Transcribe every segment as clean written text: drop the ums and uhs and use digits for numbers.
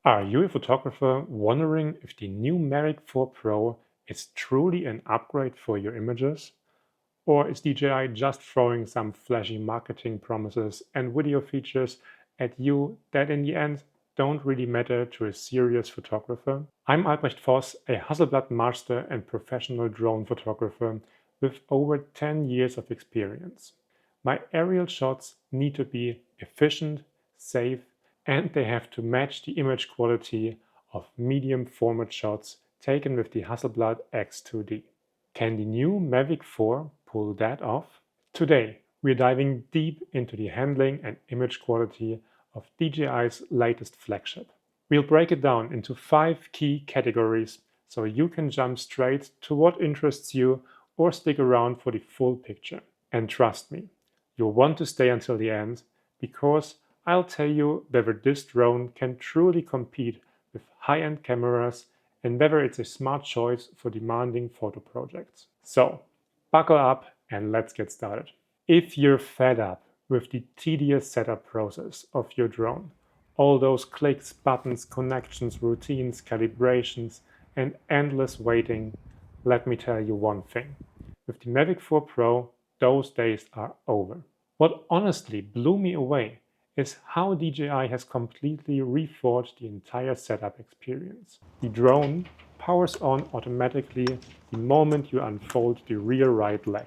Are you a photographer wondering if the new Mavic 4 Pro is truly an upgrade for your images? Or is DJI just throwing some flashy marketing promises and video features at you that in the end don't really matter to a serious photographer? I'm Albrecht Voss, a Hasselblad Master and professional drone photographer with over 10 years of experience. My aerial shots need to be efficient, safe, and they have to match the image quality of medium format shots taken with the Hasselblad X2D. Can the new Mavic 4 pull that off? Today, we're diving deep into the handling and image quality of DJI's latest flagship. We'll break it down into 5 key categories so you can jump straight to what interests you or stick around for the full picture. And trust me, you'll want to stay until the end because I'll tell you whether this drone can truly compete with high-end cameras and whether it's a smart choice for demanding photo projects. So, buckle up and let's get started. If you're fed up with the tedious setup process of your drone, all those clicks, buttons, connections, routines, calibrations, and endless waiting, let me tell you one thing. With the Mavic 4 Pro, those days are over. What honestly blew me away is how DJI has completely rethought the entire setup experience. The drone powers on automatically the moment you unfold the rear right leg.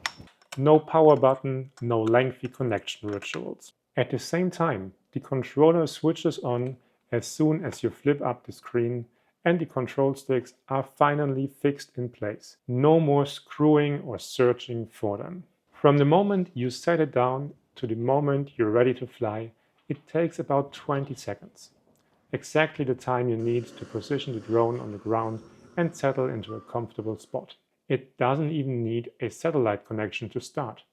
No power button, no lengthy connection rituals. At the same time, the controller switches on as soon as you flip up the screen and the control sticks are finally fixed in place. No more screwing or searching for them. From the moment you set it down to the moment you're ready to fly, it takes about 20 seconds. Exactly the time you need to position the drone on the ground and settle into a comfortable spot. It doesn't even need a satellite connection to start,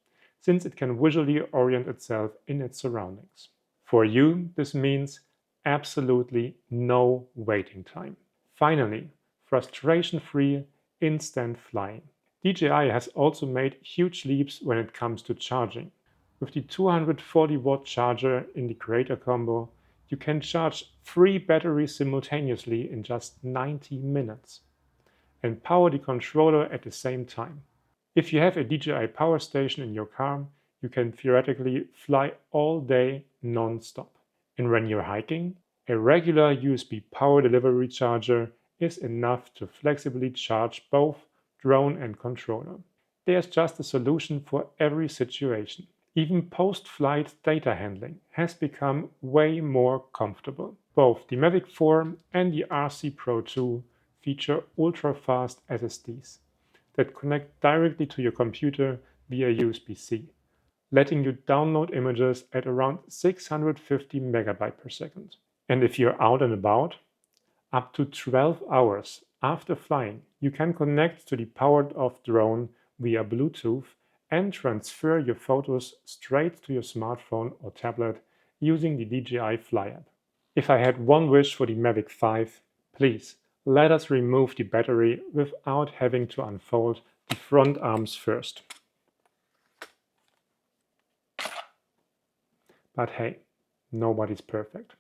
since it can visually orient itself in its surroundings. For you, this means absolutely no waiting time. Finally, frustration-free, instant flying. DJI has also made huge leaps when it comes to charging. With the 240-watt charger in the Creator Combo, you can charge 3 batteries simultaneously in just 90 minutes and power the controller at the same time. If you have a DJI power station in your car, you can theoretically fly all day non-stop. And when you're hiking, a regular USB power delivery charger is enough to flexibly charge both drone and controller. There's just a solution for every situation. Even post-flight data handling has become way more comfortable. Both the Mavic 4 and the RC Pro 2 feature ultra-fast SSDs that connect directly to your computer via USB-C, letting you download images at around 650 megabytes per second. And if you're out and about, up to 12 hours after flying, you can connect to the powered-off drone via Bluetooth and transfer your photos straight to your smartphone or tablet using the DJI Fly app. If I had one wish for the Mavic 5, please let us remove the battery without having to unfold the front arms first. But hey, nobody's perfect.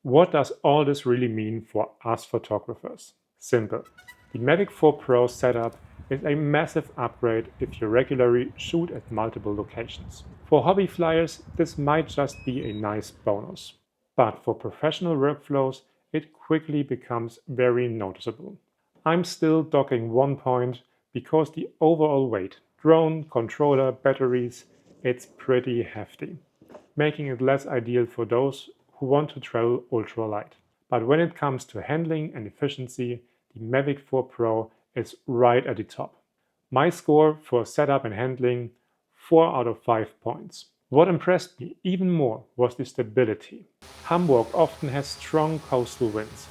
What does all this really mean for us photographers? Simple. The Mavic 4 Pro setup is a massive upgrade if you regularly shoot at multiple locations. For hobby flyers, this might just be a nice bonus. But for professional workflows, it quickly becomes very noticeable. I'm still docking 1 point because the overall weight, drone, controller, batteries, it's pretty hefty, making it less ideal for those who want to travel ultralight. But when it comes to handling and efficiency, the Mavic 4 Pro is right at the top. My score for setup and handling, 4 out of 5 points. What impressed me even more was the stability. Hamburg often has strong coastal winds,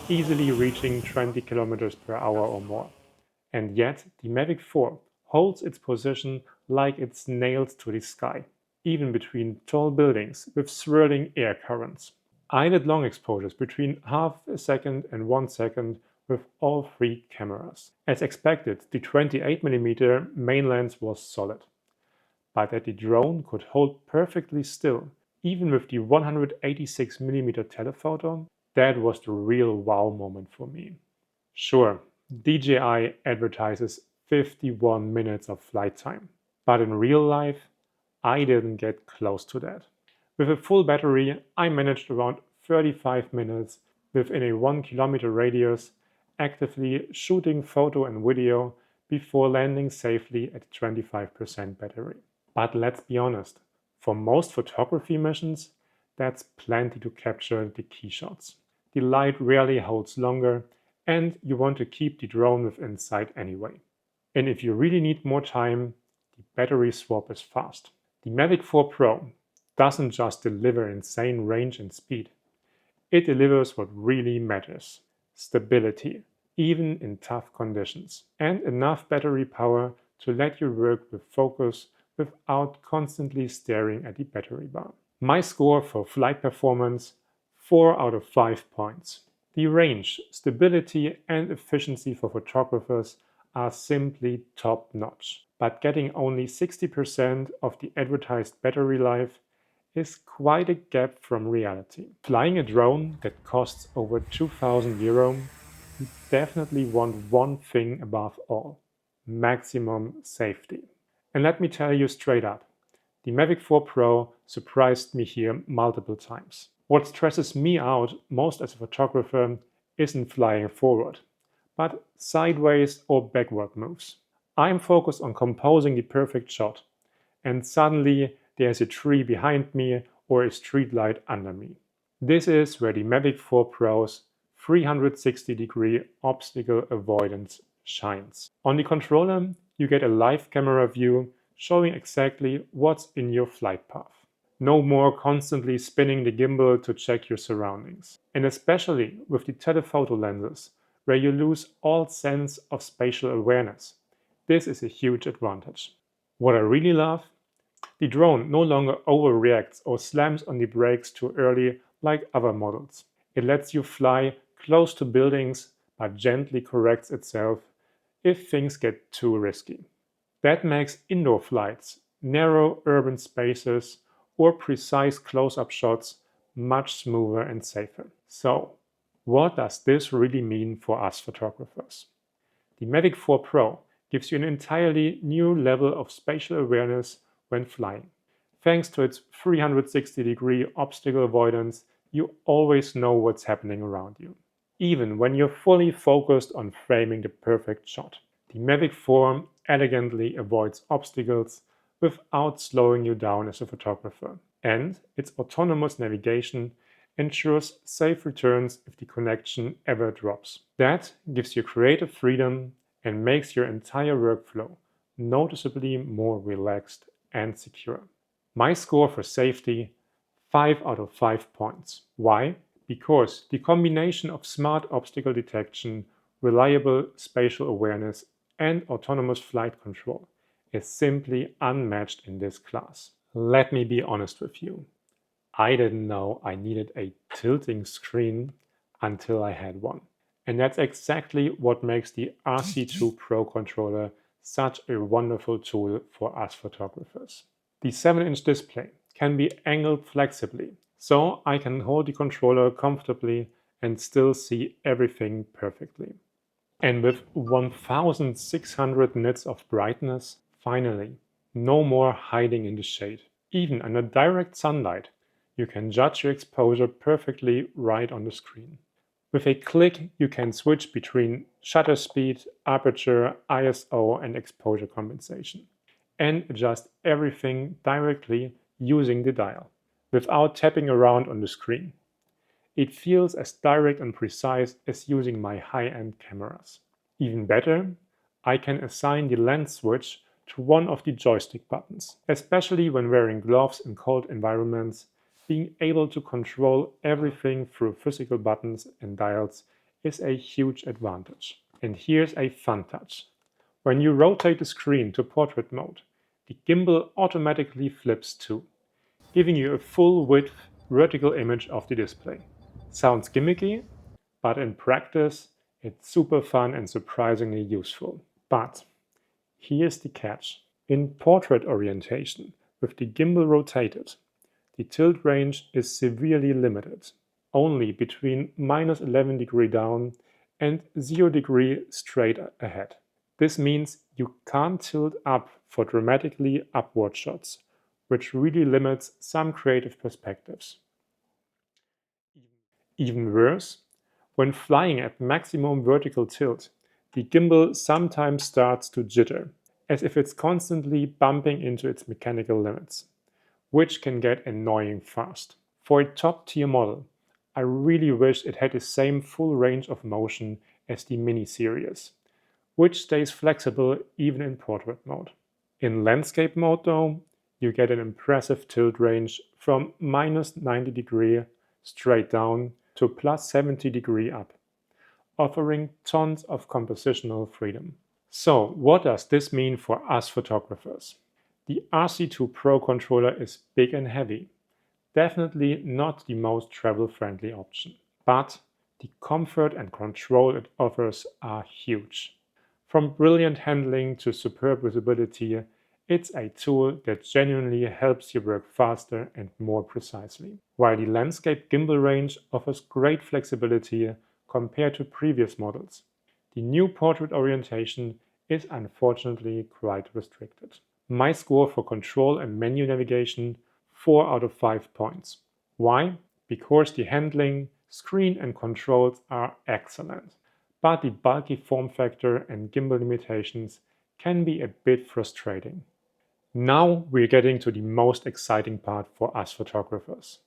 easily reaching 20 kilometers per hour or more. And yet, the Mavic 4 holds its position like it's nailed to the sky, even between tall buildings with swirling air currents. I did long exposures between half a second and 1 second with all 3 cameras. As expected, the 28mm main lens was solid, but that the drone could hold perfectly still, even with the 186mm telephoto, That was the real wow moment for me. Sure, DJI advertises 51 minutes of flight time, but in real life, I didn't get close to that. With a full battery, I managed around 35 minutes within a 1 kilometer radius, actively shooting photo and video before landing safely at 25% battery. But let's be honest, for most photography missions, that's plenty to capture the key shots. The light rarely holds longer, and you want to keep the drone within sight anyway. And if you really need more time, the battery swap is fast. The Mavic 4 Pro doesn't just deliver insane range and speed. It delivers what really matters: stability, even in tough conditions, and enough battery power to let you work with focus without constantly staring at the battery bar. My score for flight performance: 4 out of 5 points. The range, stability, and efficiency for photographers are simply top-notch. But getting only 60% of the advertised battery life is quite a gap from reality. Flying a drone that costs over 2,000 euro, you definitely want one thing above all: maximum safety. And let me tell you straight up, the Mavic 4 Pro surprised me here multiple times. What stresses me out most as a photographer isn't flying forward, but sideways or backward moves. I'm focused on composing the perfect shot, and suddenly there's a tree behind me or a street light under me. This is where the Mavic 4 Pro's 360-degree obstacle avoidance shines. On the controller, you get a live camera view showing exactly what's in your flight path. No more constantly spinning the gimbal to check your surroundings. And especially with the telephoto lenses, where you lose all sense of spatial awareness, this is a huge advantage. What I really love: the drone no longer overreacts or slams on the brakes too early like other models. It lets you fly close to buildings but gently corrects itself if things get too risky. That makes indoor flights, narrow urban spaces, or precise close-up shots much smoother and safer. So, what does this really mean for us photographers? The Mavic 4 Pro gives you an entirely new level of spatial awareness when flying. Thanks to its 360-degree obstacle avoidance, you always know what's happening around you, even when you're fully focused on framing the perfect shot. The Mavic 4 elegantly avoids obstacles without slowing you down as a photographer, and its autonomous navigation ensures safe returns if the connection ever drops. That gives you creative freedom and makes your entire workflow noticeably more relaxed and secure. My score for safety: 5 out of 5 points. Why? Because the combination of smart obstacle detection, reliable spatial awareness, and autonomous flight control is simply unmatched in this class. Let me be honest with you. I didn't know I needed a tilting screen until I had one. And that's exactly what makes the RC2 Pro controller such a wonderful tool for us photographers. The 7-inch display can be angled flexibly, so I can hold the controller comfortably and still see everything perfectly. And with 1600 nits of brightness, finally, no more hiding in the shade. Even under direct sunlight, you can judge your exposure perfectly right on the screen. With a click, you can switch between shutter speed, aperture, ISO, and exposure compensation, and adjust everything directly using the dial, without tapping around on the screen. It feels as direct and precise as using my high-end cameras. Even better, I can assign the lens switch to one of the joystick buttons. Especially when wearing gloves in cold environments, being able to control everything through physical buttons and dials is a huge advantage. And here's a fun touch. When you rotate the screen to portrait mode, the gimbal automatically flips too, giving you a full-width vertical image of the display. Sounds gimmicky, but in practice, it's super fun and surprisingly useful. But here's the catch. In portrait orientation, with the gimbal rotated, the tilt range is severely limited. only between -11° down and 0° straight ahead. This means you can't tilt up for dramatically upward shots, which really limits some creative perspectives. Even worse, when flying at maximum vertical tilt, the gimbal sometimes starts to jitter, as if it's constantly bumping into its mechanical limits, which can get annoying fast. For a top-tier model, I really wish it had the same full range of motion as the Mini series, which stays flexible even in portrait mode. In landscape mode though, you get an impressive tilt range from -90° straight down to +70° up, offering tons of compositional freedom. So what does this mean for us photographers? The RC2 Pro controller is big and heavy, definitely not the most travel-friendly option, but the comfort and control it offers are huge. From brilliant handling to superb visibility, it's a tool that genuinely helps you work faster and more precisely. While the landscape gimbal range offers great flexibility compared to previous models, the new portrait orientation is unfortunately quite restricted. My score for control and menu navigation: 4 out of 5 points. Why? Because the handling, screen and controls are excellent, but the bulky form factor and gimbal limitations can be a bit frustrating. Now we're getting to the most exciting part for us photographers.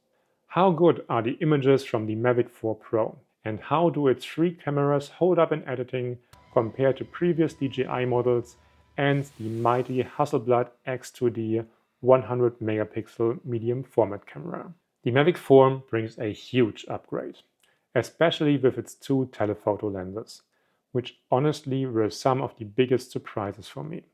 How good are the images from the Mavic 4 Pro, and how do its 3 cameras hold up in editing compared to previous DJI models and the mighty Hasselblad X2D 100 megapixel medium format camera? The Mavic 4 brings a huge upgrade, especially with its 2 telephoto lenses, which honestly were some of the biggest surprises for me.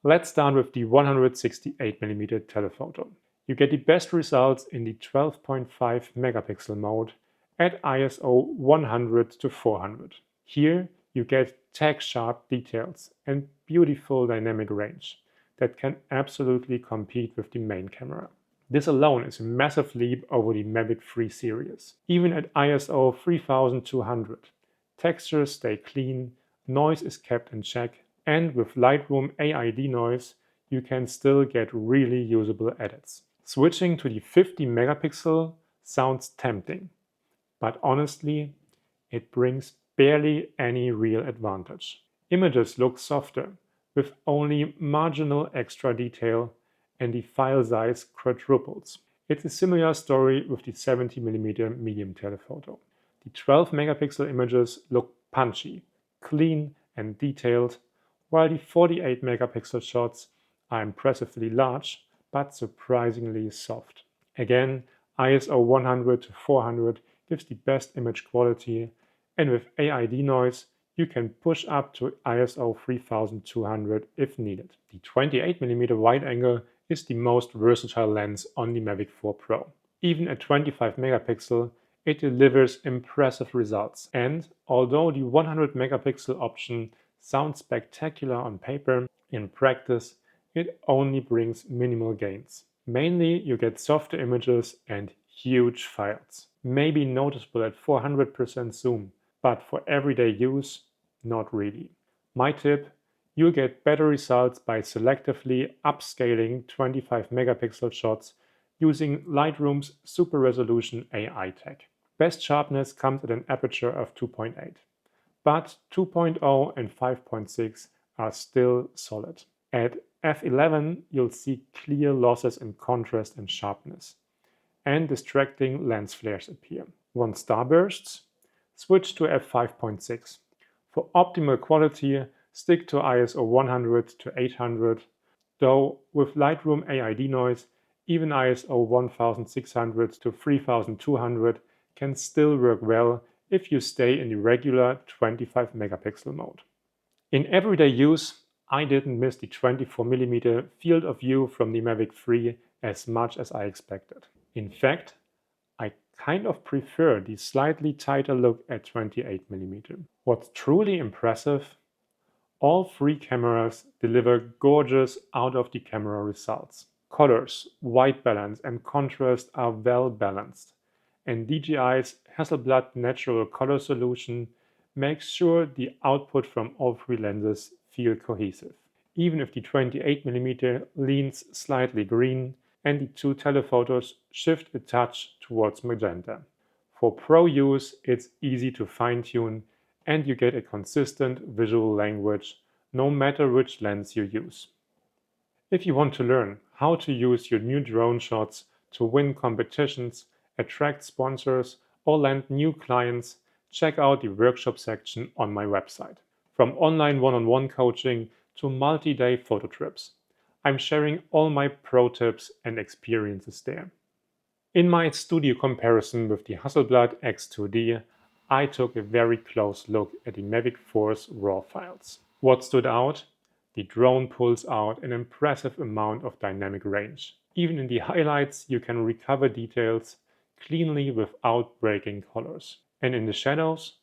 Let's start with the 168mm telephoto. You get the best results in the 12.5 megapixel mode at ISO 100 to 400. Here you get tech-sharp details and beautiful dynamic range that can absolutely compete with the main camera. This alone is a massive leap over the Mavic 3 series. Even at ISO 3200, textures stay clean, noise is kept in check, and with Lightroom AI denoise, you can still get really usable edits. Switching to the 50 megapixel sounds tempting, but honestly, it brings barely any real advantage. Images look softer, with only marginal extra detail, and the file size quadruples. It's a similar story with the 70mm medium telephoto. The 12 megapixel images look punchy, clean and detailed, while the 48 megapixel shots are impressively large but surprisingly soft. Again, ISO 100 to 400 gives the best image quality, and with AI denoise, you can push up to ISO 3200 if needed. The 28mm wide angle is the most versatile lens on the Mavic 4 Pro. Even at 25 megapixel, it delivers impressive results. And although the 100 megapixel option sounds spectacular on paper, in practice, it only brings minimal gains. Mainly, you get softer images and huge files. Maybe noticeable at 400% zoom, but for everyday use, not really. My tip: you'll get better results by selectively upscaling 25 megapixel shots using Lightroom's super resolution AI tech. Best sharpness comes at an aperture of 2.8, but 2.0 and 5.6 are still solid. At f11, you'll see clear losses in contrast and sharpness, and distracting lens flares appear. Want starbursts? Switch to f5.6. For optimal quality, stick to ISO 100 to 800, though with Lightroom AI denoise, even ISO 1600 to 3200 can still work well if you stay in the regular 25 megapixel mode. In everyday use, I didn't miss the 24mm field of view from the Mavic 3 as much as I expected. In fact, I kind of prefer the slightly tighter look at 28mm. What's truly impressive? All 3 cameras deliver gorgeous out-of-the-camera results. Colors, white balance and contrast are well balanced, and DJI's Hasselblad natural color solution makes sure the output from all three lenses feel cohesive. Even if the 28mm leans slightly green and the two telephotos shift a touch towards magenta. For pro use, it's easy to fine-tune and you get a consistent visual language no matter which lens you use. If you want to learn how to use your new drone shots to win competitions, attract sponsors, or land new clients, check out the workshop section on my website. From online one-on-one coaching to multi-day photo trips, I'm sharing all my pro tips and experiences there. In my studio comparison with the Hasselblad X2D, I took a very close look at the Mavic 4's RAW files. What stood out? The drone pulls out an impressive amount of dynamic range. Even in the highlights, you can recover details cleanly without breaking colors. And in the shadows,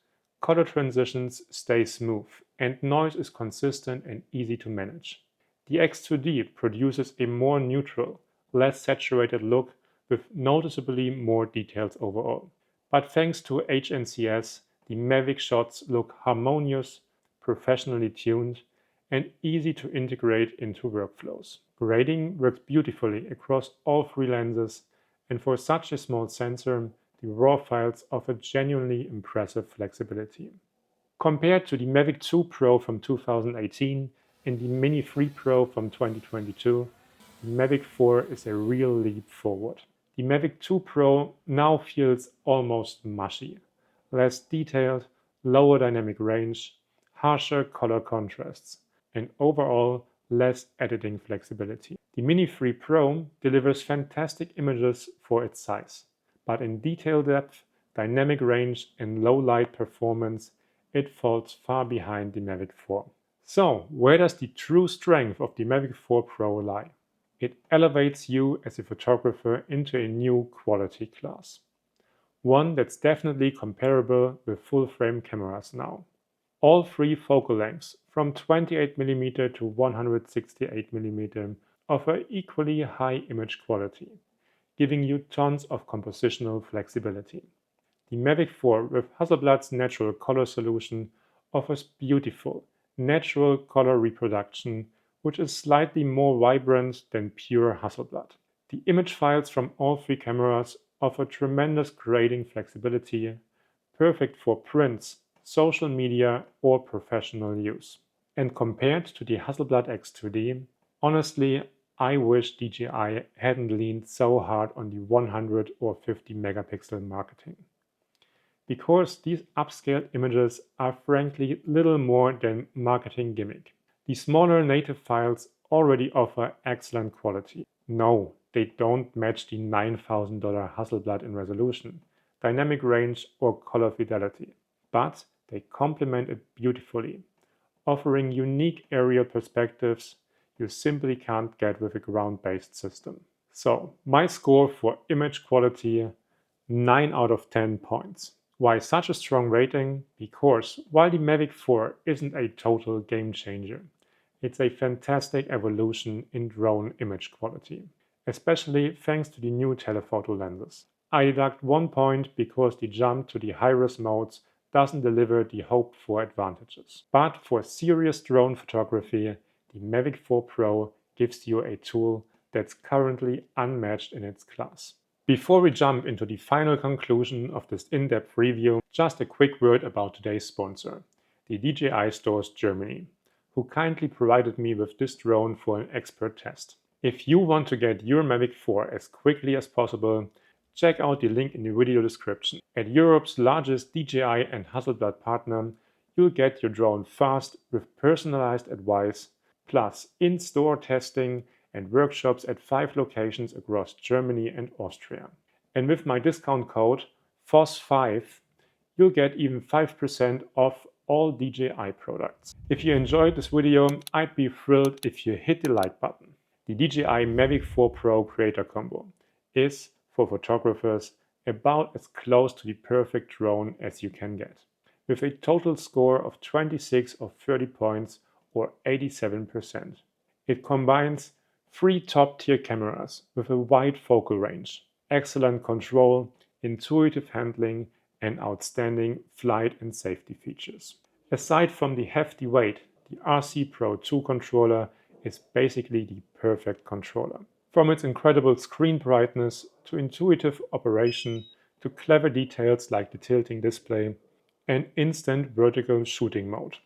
color transitions stay smooth and noise is consistent and easy to manage. The X2D produces a more neutral, less saturated look with noticeably more details overall. But thanks to HNCS, the Mavic shots look harmonious, professionally tuned, and easy to integrate into workflows. Grading works beautifully across all three lenses, and for such a small sensor, the RAW files offer genuinely impressive flexibility. Compared to the Mavic 2 Pro from 2018 and the Mini 3 Pro from 2022, the Mavic 4 is a real leap forward. The Mavic 2 Pro now feels almost mushy, less detailed, lower dynamic range, harsher color contrasts, and overall less editing flexibility. The Mini 3 Pro delivers fantastic images for its size, but in detail depth, dynamic range, and low light performance, it falls far behind the Mavic 4. So, where does the true strength of the Mavic 4 Pro lie? It elevates you as a photographer into a new quality class. One that's definitely comparable with full-frame cameras now. All three focal lengths, from 28mm to 168mm, offer equally high image quality, giving you tons of compositional flexibility. The Mavic 4 with Hasselblad's natural color solution offers beautiful, natural color reproduction, which is slightly more vibrant than pure Hasselblad. The image files from all three cameras offer tremendous grading flexibility, perfect for prints, social media, or professional use. And compared to the Hasselblad X2D, honestly, I wish DJI hadn't leaned so hard on the 100 or 50 megapixel marketing. Because these upscaled images are frankly little more than marketing gimmick. The smaller native files already offer excellent quality. No, they don't match the $9,000 Hasselblad in resolution, dynamic range, or color fidelity, but they complement it beautifully, offering unique aerial perspectives you simply can't get with a ground-based system. So, my score for image quality, 9 out of 10 points. Why such a strong rating? Because while the Mavic 4 isn't a total game changer, it's a fantastic evolution in drone image quality, especially thanks to the new telephoto lenses. I deduct 1 point because the jump to the high-res modes doesn't deliver the hoped for advantages. But for serious drone photography, the Mavic 4 Pro gives you a tool that's currently unmatched in its class. Before we jump into the final conclusion of this in-depth review, just a quick word about today's sponsor, the DJI Stores Germany, who kindly provided me with this drone for an expert test. If you want to get your Mavic 4 as quickly as possible, check out the link in the video description. At Europe's largest DJI and Hasselblad partner, you'll get your drone fast with personalized advice, plus in-store testing and workshops at 5 locations across Germany and Austria. And with my discount code FOSS5, you'll get even 5% off all DJI products. If you enjoyed this video, I'd be thrilled if you hit the like button. The DJI Mavic 4 Pro Creator Combo is, for photographers, about as close to the perfect drone as you can get, with a total score of 26 of 30 points or 87%. It combines 3 top-tier cameras with a wide focal range, excellent control, intuitive handling, and outstanding flight and safety features. Aside from the hefty weight, the RC Pro 2 controller is basically the perfect controller. From its incredible screen brightness to intuitive operation to clever details like the tilting display and instant vertical shooting mode.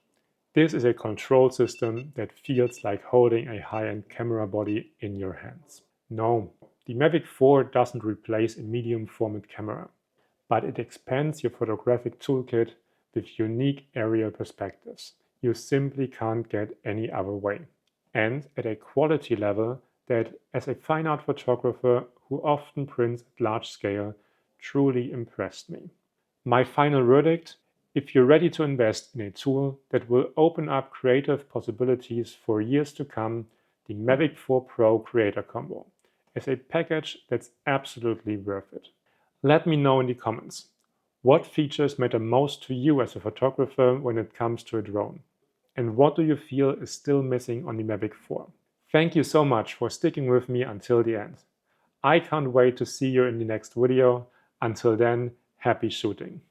This is a control system that feels like holding a high-end camera body in your hands. No, the Mavic 4 doesn't replace a medium format camera, but it expands your photographic toolkit with unique aerial perspectives you simply can't get any other way, and at a quality level that, as a fine art photographer who often prints at large scale, truly impressed me. My final verdict: if you're ready to invest in a tool that will open up creative possibilities for years to come, the Mavic 4 Pro Creator Combo is a package that's absolutely worth it. Let me know in the comments. What features matter most to you as a photographer when it comes to a drone? And what do you feel is still missing on the Mavic 4? Thank you so much for sticking with me until the end. I can't wait to see you in the next video. Until then, happy shooting!